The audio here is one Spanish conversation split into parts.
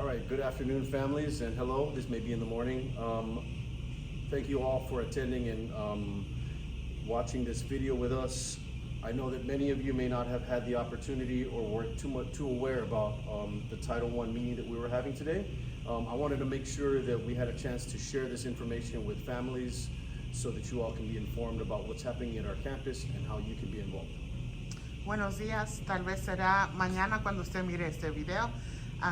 All right, good afternoon, families, and hello. This may be in the morning. Thank you all for attending and watching this video with us. I know that many of you may not have had the opportunity or weren't too aware about the Title I meeting that we were having today. I wanted to make sure that we had a chance to share this information with families so that you all can be informed about what's happening at our campus and how you can be involved. Buenos días, tal vez será mañana cuando usted mire este video.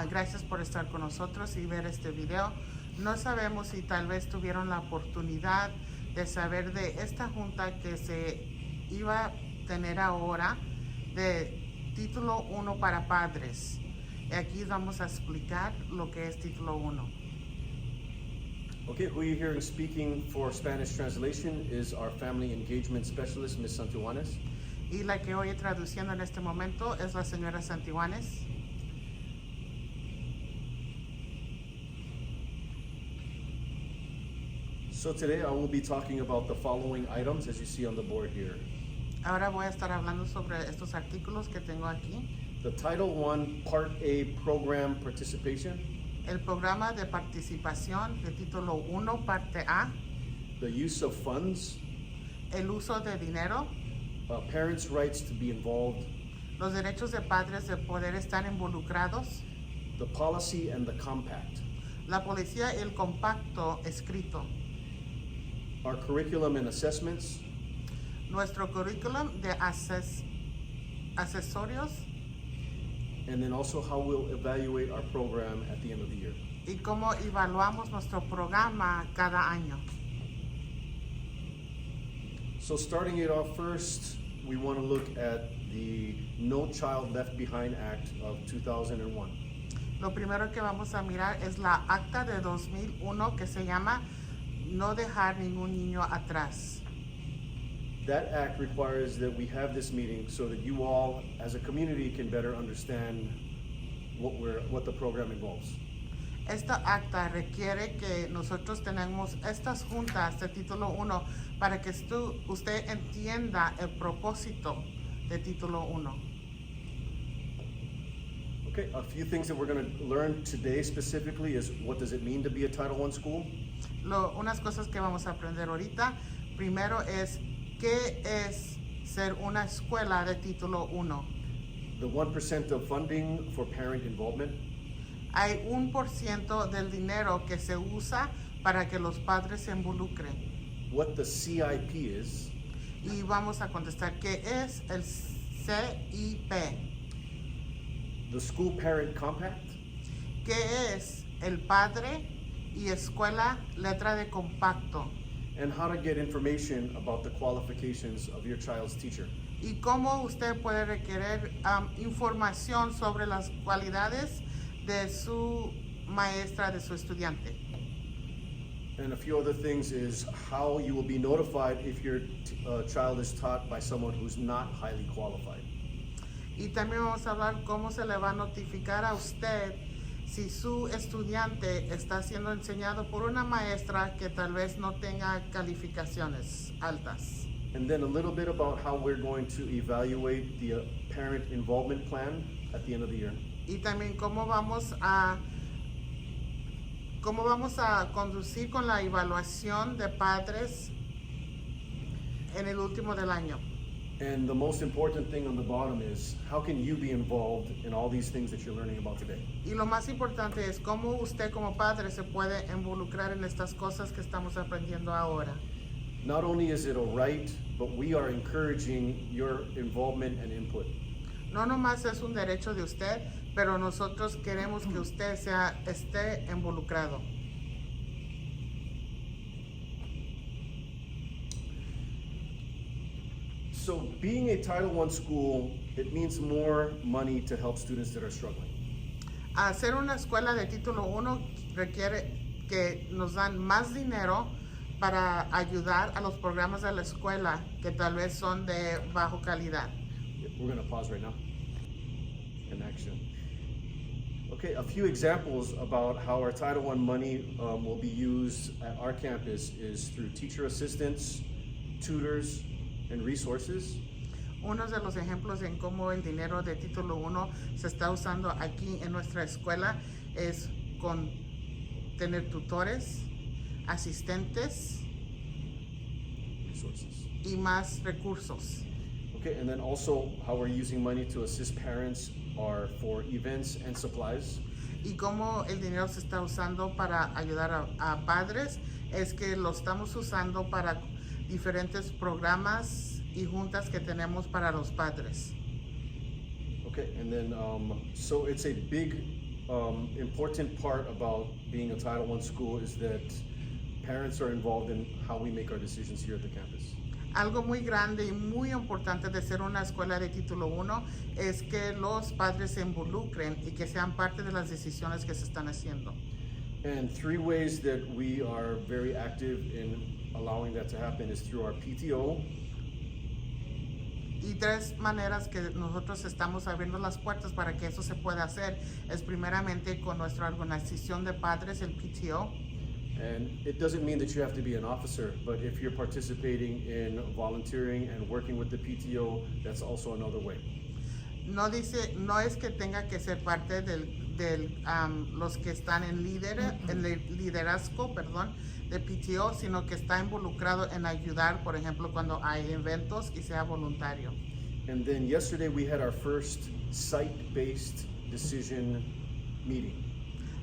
Gracias por estar con nosotros y ver este video. No sabemos si tal vez tuvieron la oportunidad de saber de esta junta que se iba a tener ahora de Título 1 para padres. Y aquí vamos a explicar lo que es Título 1. Okay, who you're hearing speaking for Spanish translation is our Family Engagement Specialist, Ms. Santijuanes. Y la que oye traduciendo en este momento es la señora Santijuanes. So today I will be talking about the following items as you see on the board here. Ahora voy a estar hablando sobre estos artículos que tengo aquí. The Title I Part A Program Participation. El programa de participación de Título 1, parte A. The use of funds. El uso de dinero. Parents' rights to be involved. Los derechos de padres de poder estar involucrados. The policy and the compact. La policía y el compacto escrito. Our curriculum and assessments. Nuestro currículum de accesorios. And then also how we'll evaluate our program at the end of the year. Y cómo evaluamos nuestro programa cada año. So starting it off first, we want to look at the No Child Left Behind Act of 2001. Lo primero que vamos a mirar es la acta de 2001 que se llama No dejar ningún niño atrás. That act requires that we have this meeting so that you all, as a community, can better understand what the program involves. Esta acta requiere que nosotros tenemos estas juntas de Título 1 para que usted entienda el propósito de Título 1. Okay, a few things that we're going to learn today specifically is what does it mean to be a Title I school? Unas cosas que vamos a aprender ahorita. Primero es ¿qué es ser una escuela de Título 1? The 1% of funding for parent involvement. Hay 1% del dinero que se usa para que los padres se involucren. What the CIP is. Y vamos a contestar qué es el CIP. The School Parent Compact. ¿Qué es el padre y escuela letra de compacto? And how to get information about the qualifications of your child's teacher. Y cómo usted puede requerir información sobre las cualidades de su maestra, de su estudiante. And a few other things is how you will be notified if your child is taught by someone who's not highly qualified. Y también vamos a hablar cómo se le va a notificar a usted si su estudiante está siendo enseñado por una maestra que tal vez no tenga calificaciones altas. And then a little bit about how we're going to evaluate the parent involvement plan at the end of the year. Y también cómo vamos a conducir con la evaluación de padres en el último del año. And the most important thing on the bottom is how can you be involved in all these things that you're learning about today? Y lo más importante es cómo usted como padre se puede involucrar en estas cosas que estamos aprendiendo ahora. Not only is it a right, but we are encouraging your involvement and input. No nomás es un derecho de usted, pero nosotros queremos que usted esté involucrado. So being a Title I school, it means more money to help students that are struggling. Hacer una escuela de Título 1 requiere que nos dan más dinero para ayudar a los programas de la escuela que tal vez son de bajo calidad. We're going to pause right now. In action. Okay, a few examples about how our Title I money will be used at our campus is through teacher assistants, tutors, and resources. Uno de los ejemplos en cómo el dinero de Título 1 se está usando aquí en nuestra escuela es con tener tutores, asistentes resources. y más recursos. Okay, and then also how we're using money to assist parents are for events and supplies. Y cómo el dinero se está usando para ayudar a padres es que lo estamos usando para diferentes programas y juntas que tenemos para los padres. Okay, and then so it's a big important part about being a Title I school is that parents are involved in how we make our decisions here at the campus. Algo muy grande y muy importante de ser una escuela de título 1 es que los padres se involucren y que sean parte de las decisiones que se están haciendo. And three ways that we are very active in allowing that to happen is through our PTO. Y tres maneras que nosotros estamos abriendo las puertas para que eso se pueda hacer es primeramente con nuestra organización de padres, el PTO. And it doesn't mean that you have to be an officer, but if you're participating in volunteering and working with the PTO, that's also another way. No es que tenga que ser parte los que están en el liderazgo, de PTO, sino que está involucrado en ayudar, por ejemplo, cuando hay eventos y sea voluntario. And then yesterday we had our first site-based decision meeting.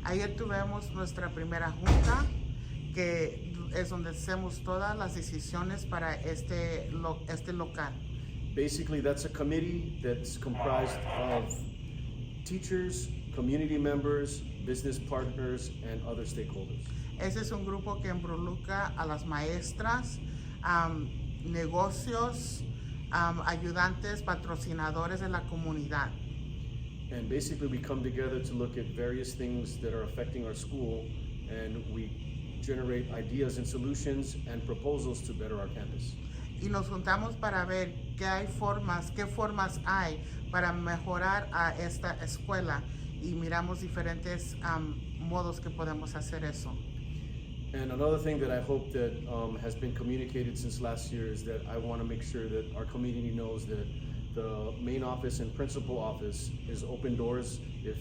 Ayer tuvimos nuestra primera junta, que es donde hacemos todas las decisiones para este local. Basically, that's a committee that's comprised of teachers, community members, business partners, and other stakeholders. Ese es un grupo que involucra a las maestras, negocios, ayudantes, patrocinadores de la comunidad. And basically, we come together to look at various things that are affecting our school, and we generate ideas and solutions and proposals to better our campus. Y nos juntamos para ver qué formas hay para mejorar a esta escuela, y miramos diferentes modos que podemos hacer eso. And another thing that I hope that has been communicated since last year is that I want to make sure that our community knows that the main office and principal office is open doors. If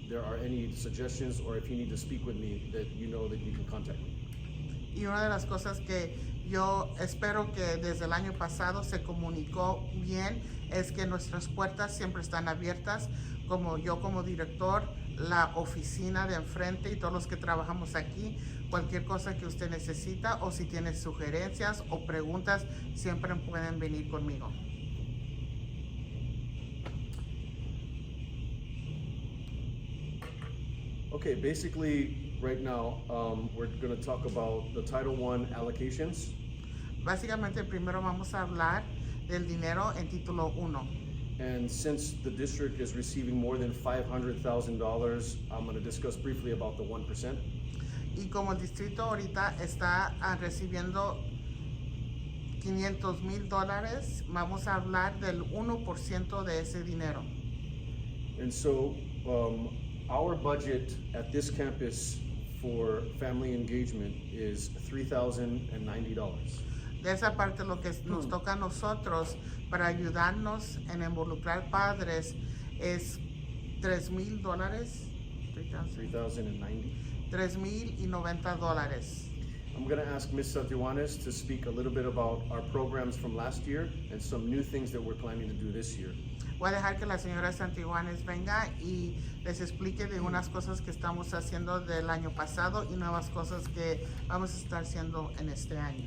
there are any suggestions or if you need to speak with me, that you know that you can contact me. Y una de las cosas que yo espero que desde el año pasado se comunicó bien es que nuestras puertas siempre están abiertas, como yo como director, la oficina de enfrente y todos los que trabajamos aquí. Cualquier cosa que usted necesita o si tiene sugerencias o preguntas, siempre pueden venir conmigo. Okay, basically right now we're going to talk about the Title I allocations. Básicamente primero vamos a hablar del dinero en título 1. And since the district is receiving more than $500,000, I'm going to discuss briefly about the 1%. Y como el distrito ahorita está recibiendo $500,000, vamos a hablar del 1% de ese dinero. And so our budget at this campus for family engagement is $3,090. De esa parte lo que nos toca a nosotros para ayudarnos en involucrar padres es $3,000. $3,090. $3,090. I'm going to ask Ms. Santijuanes to speak a little bit about our programs from last year and some new things that we're planning to do this year. Voy a dejar que la señora Santijuanes venga y les explique de unas cosas que estamos haciendo del año pasado y nuevas cosas que vamos a estar haciendo en este año.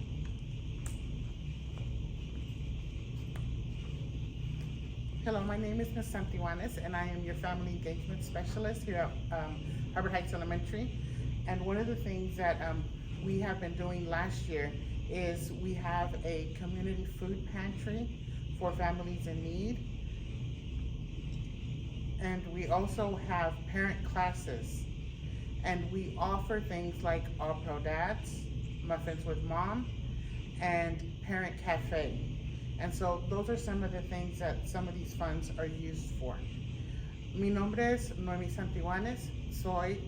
Hello, my name is Ms. Santijuanes and I am your family engagement specialist here at Hubbard Heights Elementary. And one of the things that we have been doing last year is we have a community food pantry for families in need. And we also have parent classes. And we offer things like All Pro Dads, Muffins with Mom, and Parent Cafe. And so those are some of the things that some of these funds are used for. Mi nombre es Noemi Santijuanes. Soy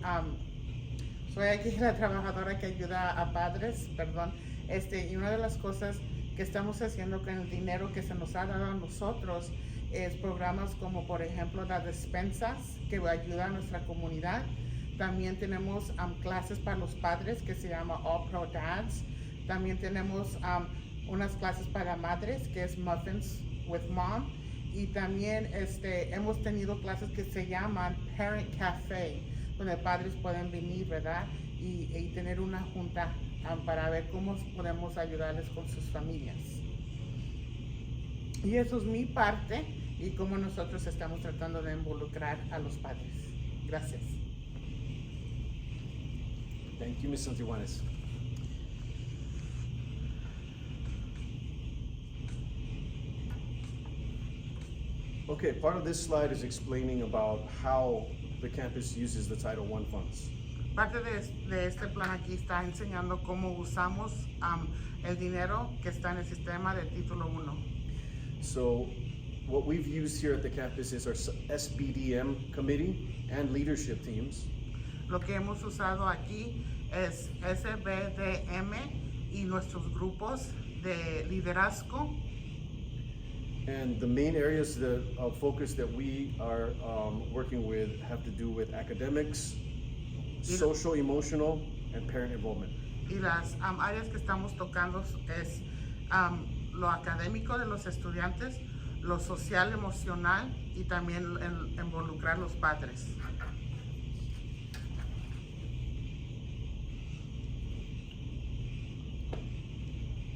aquí la trabajadora que ayuda a padres, y una de las cosas que estamos haciendo con el dinero que se nos ha dado a nosotros es programas como por ejemplo las despensas que ayudan a nuestra comunidad. También tenemos clases para los padres que se llama All Pro Dads. También tenemos unas clases para madres que es Muffins with Mom. Y también hemos tenido clases que se llaman Parent Café, donde padres pueden venir, ¿verdad? Y tener una junta para ver cómo podemos ayudarles con sus familias. Y eso es mi parte y cómo nosotros estamos tratando de involucrar a los padres. Gracias. Thank you, Ms. Santijuanes. Okay, part of this slide is explaining about how the campus uses the Title I funds. Parte de este plan aquí está enseñando cómo usamos el dinero que está en el sistema de Título 1. So what we've used here at the campus is our SBDM committee and leadership teams. Lo que hemos usado aquí es SBDM y nuestros grupos de liderazgo. And the main areas of focus that we are working with have to do with academics, social, emotional, and parent involvement. Y las áreas que estamos tocando es lo académico de los estudiantes, lo social, emocional y también involucrar los padres.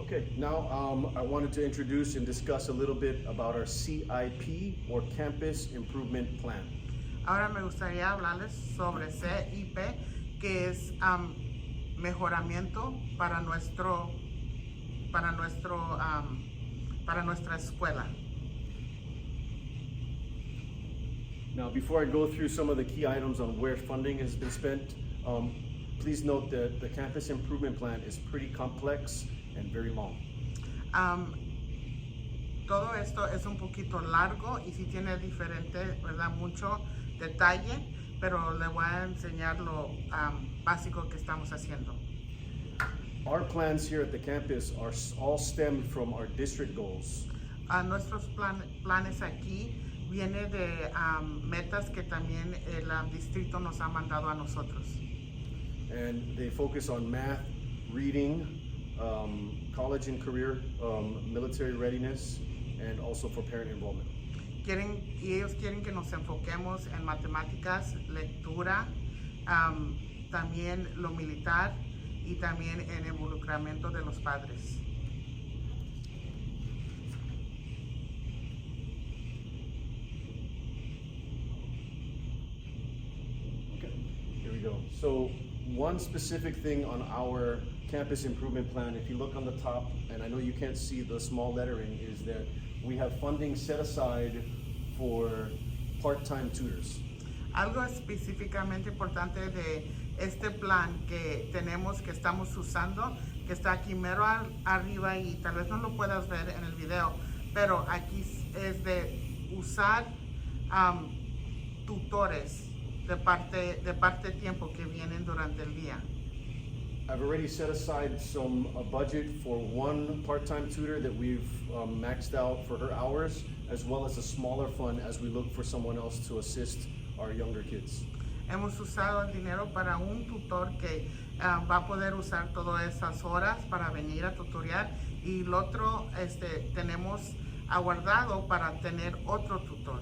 Okay, now I wanted to introduce and discuss a little bit about our CIP, or Campus Improvement Plan. Ahora me gustaría hablarles sobre CIP, que es mejoramiento para nuestra escuela. Now, before I go through some of the key items on where funding has been spent, please note that the Campus Improvement Plan is pretty complex and very long. Todo esto es un poquito largo y sí tiene diferente, ¿verdad? Mucho detalle, pero le voy a enseñar lo básico que estamos haciendo. Our plans here at the campus are all stemmed from our district goals. Nuestros planes aquí vienen de metas que también el distrito nos ha mandado a nosotros. And they focus on math, reading, college and career, military readiness, and also for parent involvement. Ellos quieren que nos enfoquemos en matemáticas, lectura, también lo militar y también en involucramiento de los padres. Okay, here we go. So one specific thing on our campus improvement plan, if you look on the top, and I know you can't see the small lettering, is that we have funding set aside for part-time tutors. Algo específicamente importante de este plan que tenemos, que estamos usando, que está aquí mero arriba y tal vez no lo puedas ver en el video, pero aquí es de usar tutores de parte tiempo que vienen durante el día. I've already set aside a budget for one part-time tutor that we've maxed out for her hours, as well as a smaller fund as we look for someone else to assist our younger kids. Hemos usado el dinero para un tutor que va a poder usar todas esas horas para venir a tutoriar, y el otro tenemos aguardado para tener otro tutor.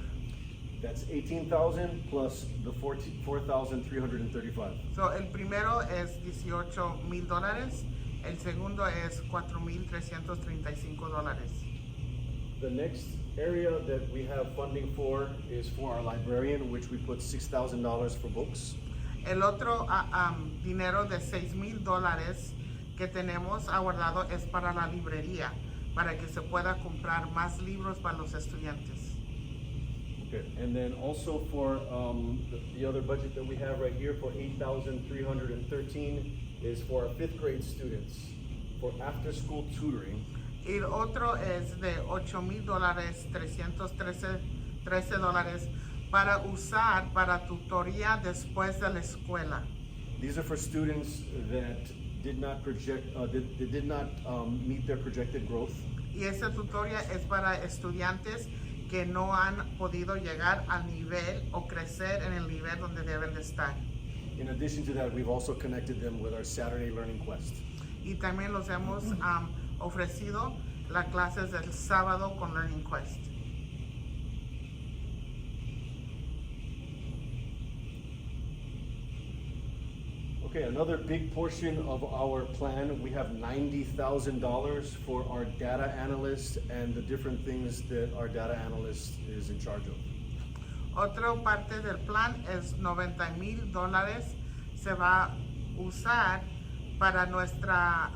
That's $18,000 plus the $4,335. So, el primero es $18,000, el segundo es $4,335. The next area that we have funding for is for our librarian, which we put $6,000 for books. El otro dinero de $6,000 que tenemos aguardado es para la librería, para que se pueda comprar más libros para los estudiantes. Okay. And then also for the other budget that we have right here for $8,313 is for our 5th grade students for after-school tutoring. Y el otro es de $8,000, $313 para usar para tutoría después de la escuela. These are for students that did not meet their projected growth. Y esa tutoría es para estudiantes que no han podido llegar al nivel o crecer en el nivel donde deben de estar. In addition to that, we've also connected them with our Saturday Learning Quest. Y también los hemos ofrecido las clases del sábado con Learning Quest. Okay, another big portion of our plan, we have $90,000 for our data analyst and the different things that our data analyst is in charge of. Otra parte del plan es $90,000 se va a usar para nuestra,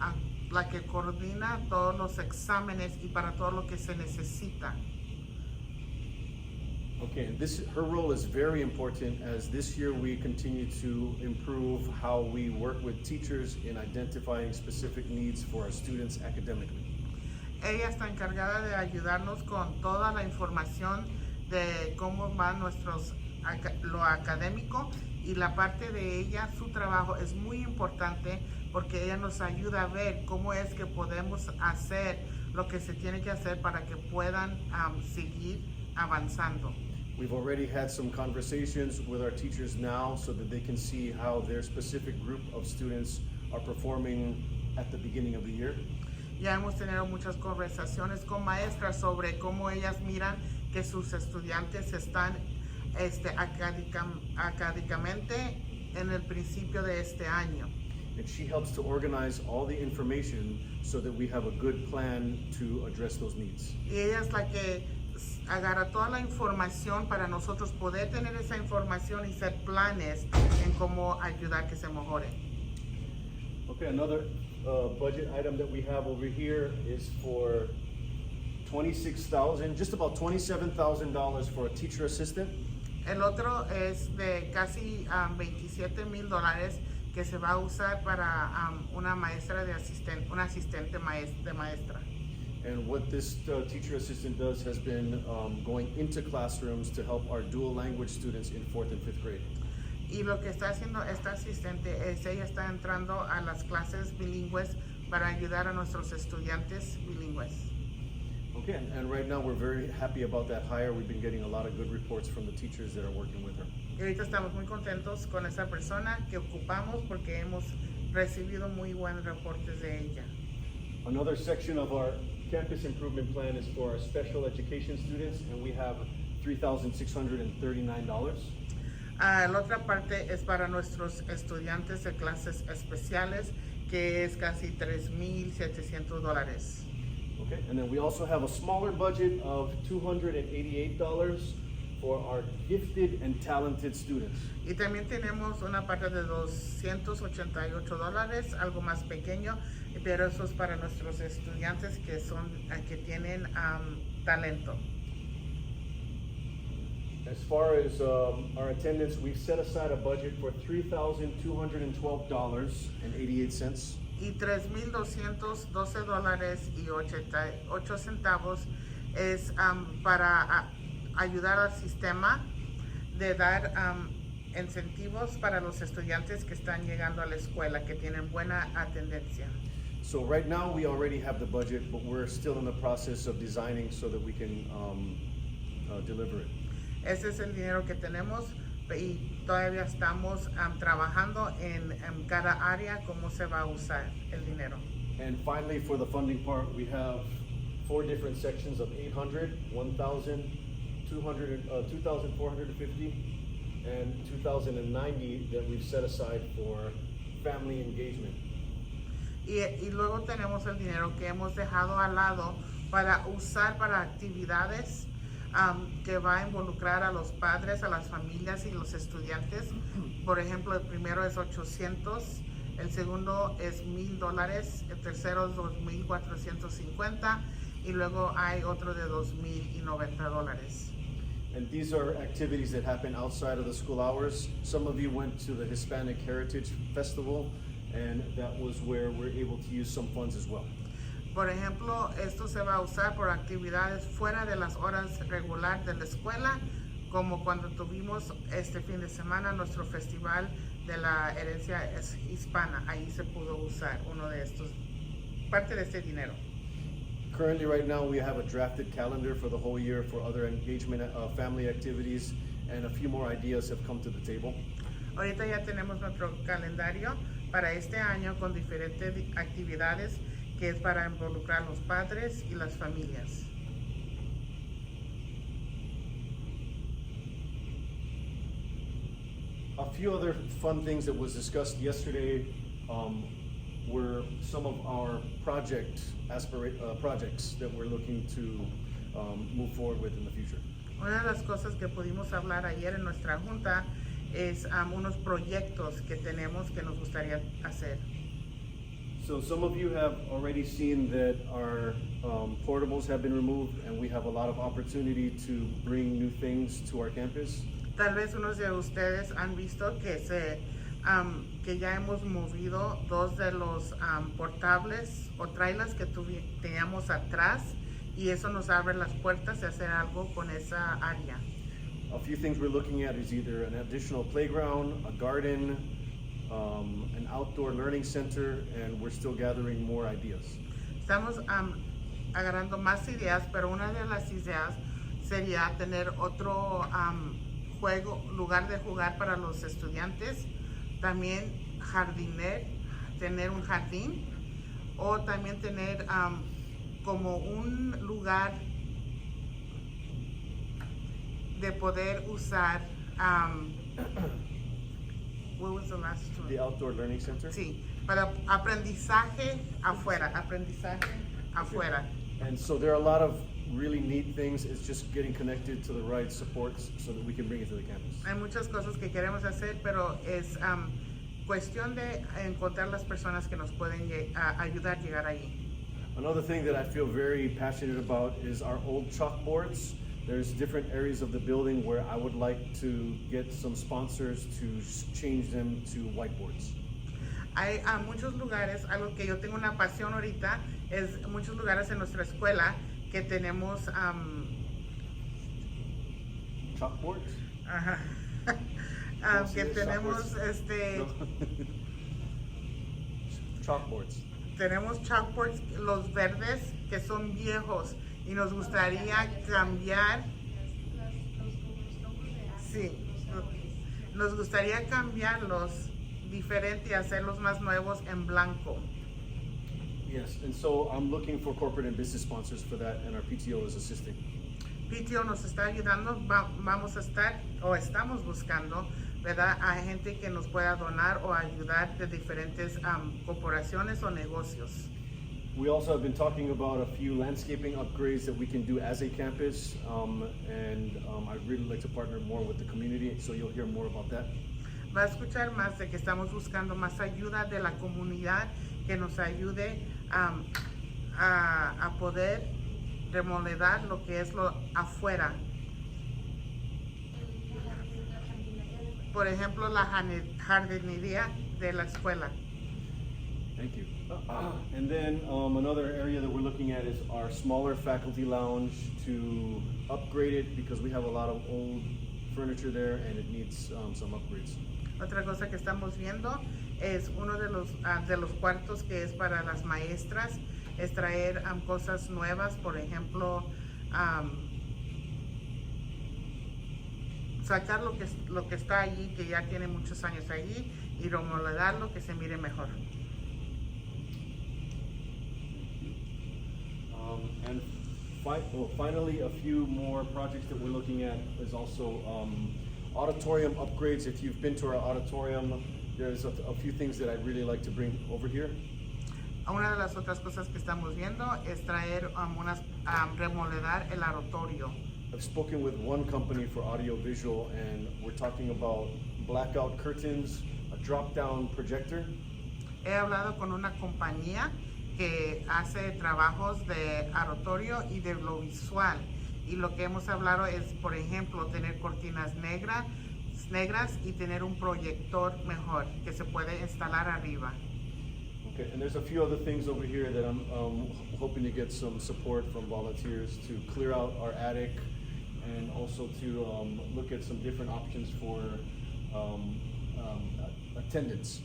la que coordina todos los exámenes y para todo lo que se necesita. Okay, and her role is very important as this year we continue to improve how we work with teachers in identifying specific needs for our students academically. Ella está encargada de ayudarnos con toda la información de cómo va lo académico, y la parte de ella, su trabajo es muy importante porque ella nos ayuda a ver cómo es que podemos hacer lo que se tiene que hacer para que puedan seguir avanzando. We've already had some conversations with our teachers now so that they can see how their specific group of students are performing at the beginning of the year. Ya hemos tenido muchas conversaciones con maestras sobre cómo ellas miran que sus estudiantes están académicamente en el principio de este año. And she helps to organize all the information so that we have a good plan to address those needs. Y ella es la que agarra toda la información para nosotros poder tener esa información y hacer planes en cómo ayudar que se mejore. Okay, another budget item that we have over here is for $26,000, just about $27,000 for a teacher assistant. El otro es de casi $27,000 que se va a usar para una maestra de un asistente de maestra. And what this teacher assistant does has been going into classrooms to help our dual language students in 4th and 5th grade. Y lo que está haciendo esta asistente es ella está entrando a las clases bilingües para ayudar a nuestros estudiantes bilingües. Okay, and right now we're very happy about that hire. We've been getting a lot of good reports from the teachers that are working with her. Y ahorita estamos muy contentos con esa persona que ocupamos porque hemos recibido muy buenos reportes de ella. Another section of our campus improvement plan is for our special education students, and we have $3,639. La otra parte es para nuestros estudiantes de clases especiales, que es casi $3,700. Okay, and then we also have a smaller budget of $288 for our gifted and talented students. Y también tenemos una parte de $288, algo más pequeño, pero eso es para nuestros estudiantes que tienen talento. As far as our attendance, we've set aside a budget for $3,212.88. Y $3,212.88 es para ayudar al sistema de dar incentivos para los estudiantes que están llegando a la escuela, que tienen buena atendencia. So right now we already have the budget, but we're still in the process of designing so that we can deliver it. Ese es el dinero que tenemos y todavía estamos trabajando en cada área cómo se va a usar el dinero. And finally, for the funding part, we have 4 different sections of 800, 1,000, 2,450, and 2,090 that we've set aside for family engagement. Y luego tenemos el dinero que hemos dejado al lado para usar para actividades que va a involucrar a los padres, a las familias y los estudiantes. Por ejemplo, el primero es 800, el segundo es $1,000, el tercero es 2,450 y luego hay otro de $2,090. And these are activities that happen outside of the school hours. Some of you went to the Hispanic Heritage Festival, and that was where we're able to use some funds as well. Por ejemplo, esto se va a usar por actividades fuera de las horas regular de la escuela, como cuando tuvimos este fin de semana nuestro festival de la herencia hispana. Ahí se pudo usar uno de estos, parte de este dinero. Currently, right now, we have a drafted calendar for the whole year for other engagement, family activities, and a few more ideas have come to the table. Ahorita ya tenemos nuestro calendario para este año con diferentes actividades que es para involucrar a los padres y las familias. A few other fun things that was discussed yesterday were some of our projects that we're looking to move forward with in the future. Una de las cosas que pudimos hablar ayer en nuestra junta es unos proyectos que tenemos que nos gustaría hacer. So some of you have already seen that our portables have been removed and we have a lot of opportunity to bring new things to our campus. Tal vez unos de ustedes han visto que que ya hemos movido dos de los portables o trailers que teníamos atrás y eso nos abre las puertas de hacer algo con esa área. A few things we're looking at is either an additional playground, a garden, an outdoor learning center, and we're still gathering more ideas. Estamos agarrando más ideas, pero una de las ideas sería tener otro lugar de jugar para los estudiantes, también tener un jardín o también tener como un lugar de poder usar what was the last one? The outdoor learning center? Sí, para aprendizaje afuera. And so there are a lot of really neat things. It's just getting connected to the right supports so that we can bring it to the campus. Hay muchas cosas que queremos hacer, pero es cuestión de encontrar las personas que nos pueden ayudar a llegar ahí. Another thing that I feel very passionate about is our old chalkboards. There's different areas of the building where I would like to get some sponsors to change them to whiteboards. Hay muchos lugares, algo que yo tengo una pasión ahorita, es muchos lugares en nuestra escuela que tenemos Chalkboards? ajá, que tenemos No. Chalkboards. tenemos chalkboards, los verdes que son viejos y nos gustaría cambiar. Sí, nos gustaría cambiarlos diferente y hacerlos más nuevos en blanco. Yes, and so I'm looking for corporate and business sponsors for that, and our PTO is assisting. PTO nos está ayudando, vamos a estar o estamos buscando, ¿verdad? A gente que nos pueda donar o ayudar de diferentes corporaciones o negocios. We also have been talking about a few landscaping upgrades that we can do as a campus, and I'd really like to partner more with the community, so you'll hear more about that. Va a escuchar más de que estamos buscando más ayuda de la comunidad que nos ayude a poder remodelar lo que es lo afuera. Por ejemplo, la jardinería de la escuela. Thank you. And then another area that we're looking at is our smaller faculty lounge, to upgrade it because we have a lot of old furniture there and it needs some upgrades. Otra cosa que estamos viendo es uno de los cuartos que es para las maestras, es traer cosas nuevas, por ejemplo, sacar lo que está allí, que ya tiene muchos años allí, y remodelarlo, que se mire mejor. And finally, a few more projects that we're looking at is also auditorium upgrades. If you've been to our auditorium, there's a few things that I'd really like to bring over here. Una de las otras cosas que estamos viendo es traer remodelar el auditorio. I've spoken with one company for audio visual, and we're talking about blackout curtains, a drop-down projector. He hablado con una compañía que hace trabajos de auditorio y de lo visual. Y lo que hemos hablado es, por ejemplo, tener cortinas negras y tener un proyector mejor que se puede instalar arriba. Okay, and there's a few other things over here that I'm hoping to get some support from volunteers to clear out our attic, and also to look at some different options for attendance.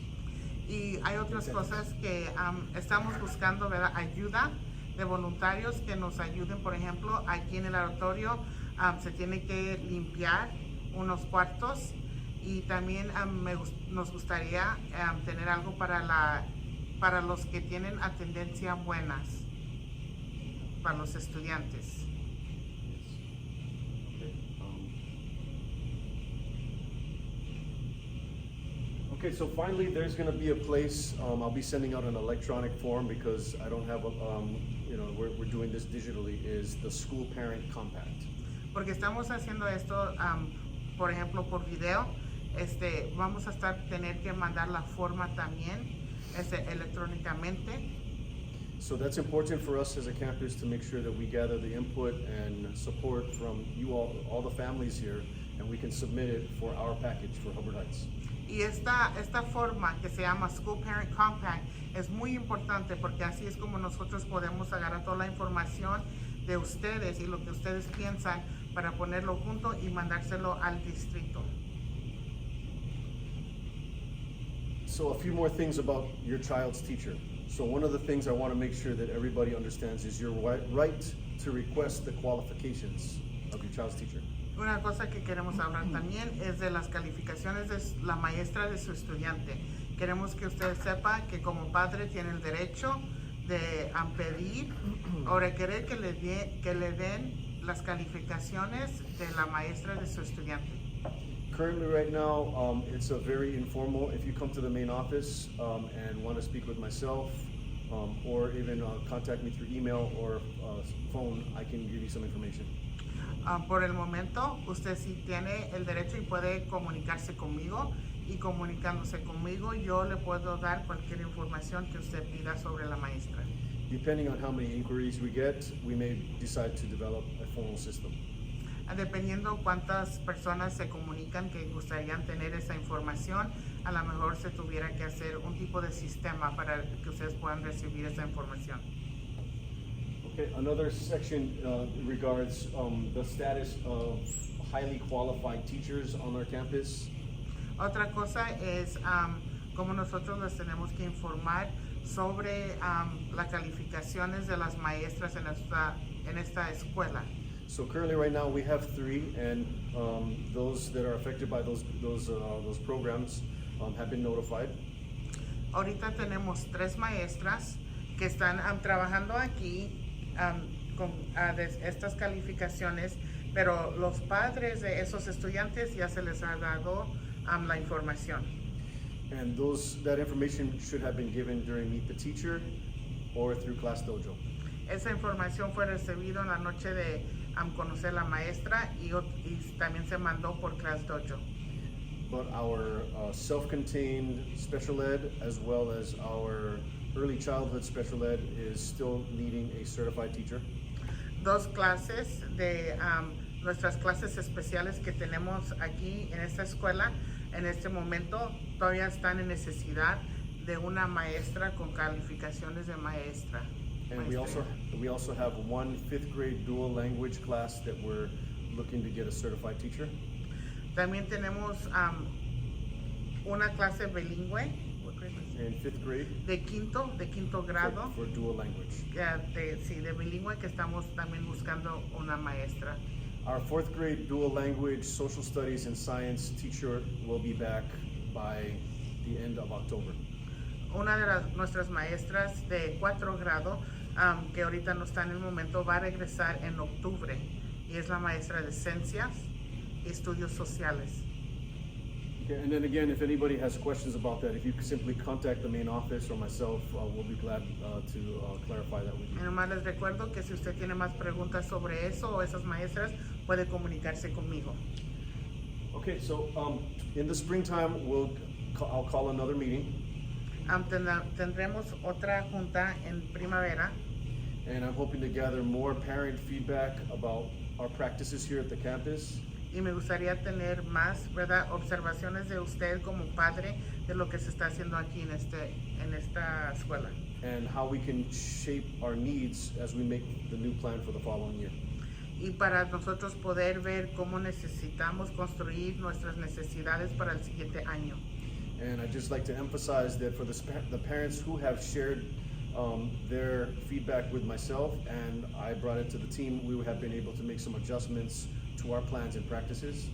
Y hay otras cosas que estamos buscando, ¿verdad? Ayuda de voluntarios que nos ayuden. Por ejemplo, aquí en el auditorio se tiene que limpiar unos cuartos Y también nos gustaría tener algo para los que tienen atendencia buenas, para los estudiantes. Okay, so finally, there's going to be a place. I'll be sending out an electronic form because I don't have we're doing this digitally. Is the school parent compact? Porque estamos haciendo esto, por ejemplo, por video. Vamos a tener que mandar la forma también, electrónicamente. So that's important for us as a campus to make sure that we gather the input and support from you all the families here, and we can submit it for our package for Hubbard Heights. Y esta forma que se llama School Parent Compact es muy importante porque así es como nosotros podemos agarrar toda la información de ustedes y lo que ustedes piensan para ponerlo junto y mandárselo al distrito. So a few more things about your child's teacher. So one of the things I want to make sure that everybody understands is your right to request the qualifications of your child's teacher. Una cosa que queremos hablar también es de las calificaciones de la maestra de su estudiante. Queremos que usted sepa que como padre tiene el derecho de pedir o requerir que le den las calificaciones de la maestra de su estudiante. Currently, right now, it's a very informal. If you come to the main office and want to speak with myself, or even contact me through email or phone, I can give you some information. Por el momento, usted sí tiene el derecho y puede comunicarse conmigo, y comunicándose conmigo, yo le puedo dar cualquier información que usted pida sobre la maestra. Depending on how many inquiries we get, we may decide to develop a formal system. Dependiendo cuántas personas se comunican que gustarían tener esa información, a lo mejor se tuviera que hacer un tipo de sistema para que ustedes puedan recibir esa información. Okay, another section regards the status of highly qualified teachers on our campus. Otra cosa es cómo nosotros les tenemos que informar sobre las calificaciones de las maestras en esta escuela. So currently, right now, we have 3, and those that are affected by those programs have been notified. Ahorita tenemos 3 maestras que están trabajando aquí con estas calificaciones, pero los padres de esos estudiantes ya se les ha dado la información. And that information should have been given during Meet the Teacher or through Class Dojo. Esa información fue recibida en la noche de conocer la maestra y también se mandó por Class Dojo. But our self-contained special ed as well as our early childhood special ed is still needing a certified teacher. 2 clases de nuestras clases especiales que tenemos aquí en esta escuela en este momento todavía están en necesidad de una maestra con calificaciones de maestra. And we also have 1 5th grade dual language class that we're looking to get a certified teacher. También tenemos una clase bilingüe In 5th grade de quinto grado for dual language. de bilingüe que estamos también buscando una maestra. Our 4th grade dual language social studies and science teacher will be back by the end of October. Una de nuestras maestras de 4 grado que ahorita no está en el momento va a regresar en octubre y es la maestra de ciencias y estudios sociales. Okay, and then again, if anybody has questions about that, if you could simply contact the main office or myself, we'll be glad to clarify that with you. Y nomás les recuerdo que si usted tiene más preguntas sobre eso o esas maestras, puede comunicarse conmigo. Okay, so in the springtime, I'll call another meeting. Tendremos otra junta en primavera. And I'm hoping to gather more parent feedback about our practices here at the campus. Y me gustaría tener más, ¿verdad?, observaciones de usted como padre de lo que se está haciendo aquí en esta escuela. And how we can shape our needs as we make the new plan for the following year. Y para nosotros poder ver cómo necesitamos construir nuestras necesidades para el siguiente año. And I'd just like to emphasize that for the parents who have shared their feedback with myself and I brought it to the team, we have been able to make some adjustments to our plans and practices.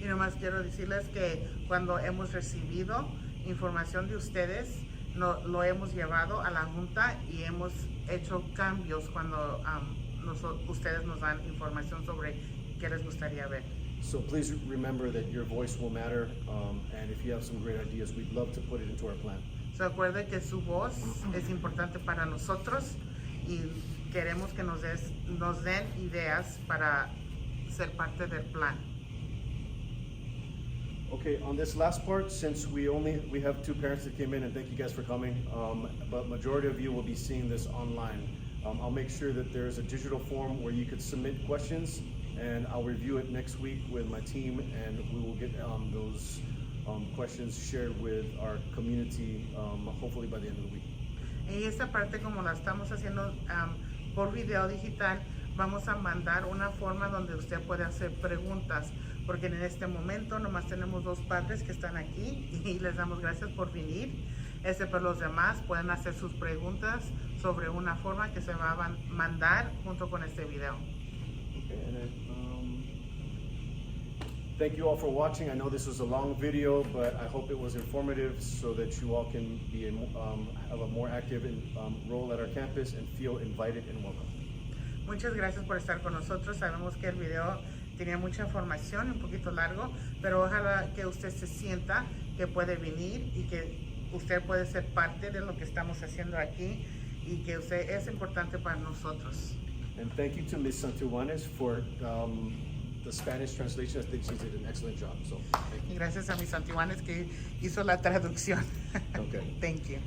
Y nomás quiero decirles que cuando hemos recibido información de ustedes, lo hemos llevado a la junta y hemos hecho cambios cuando ustedes nos dan información sobre qué les gustaría ver. So please remember that your voice will matter, and if you have some great ideas, we'd love to put it into our plan. Se acuerde que su voz es importante para nosotros y queremos que nos den ideas para ser parte del plan. Okay, on this last part, since we have 2 parents that came in, and thank you guys for coming, but majority of you will be seeing this online. I'll make sure that there's a digital form where you could submit questions, and I'll review it next week with my team, and we will get those questions shared with our community, hopefully by the end of the week. Y esta parte, como la estamos haciendo por video digital, vamos a mandar una forma donde usted puede hacer preguntas, porque en este momento nomás tenemos 2 padres que están aquí y les damos gracias por venir. Pero los demás pueden hacer sus preguntas sobre una forma que se va a mandar junto con este video. Okay, and then, thank you all for watching. I know this was a long video, but I hope it was informative so that you all can be have a more active role at our campus and feel invited and welcome. Muchas gracias por estar con nosotros. Sabemos que el video tenía mucha información, un poquito largo, pero ojalá que usted se sienta que puede venir y que usted puede ser parte de lo que estamos haciendo aquí y que usted es importante para nosotros. And thank you to Ms. Santillanes for the Spanish translation. I think she did an excellent job. So thank you. Y gracias a mis antiguanes que hizo la traducción. Okay. Thank you.